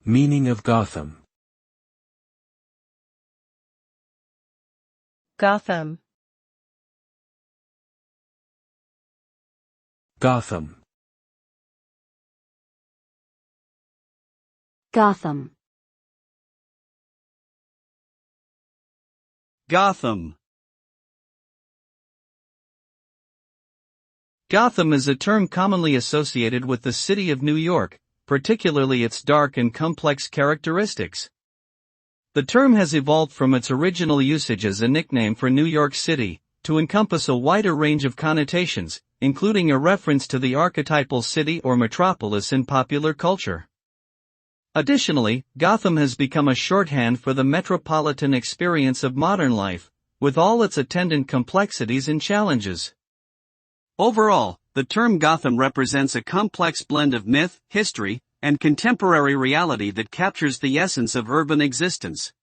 Meaning of Gotham. Gotham. Gotham. Gotham. Gotham. Gotham is a term commonly associated with the city of New York, particularly its dark and complex characteristics. The term has evolved from its original usage as a nickname for New York City, to encompass a wider range of connotations, including a reference to the archetypal city or metropolis in popular culture. Additionally, Gotham has become a shorthand for the metropolitan experience of modern life, with all its attendant complexities and challenges. Overall, the term Gotham represents a complex blend of myth, history, and contemporary reality that captures the essence of urban existence.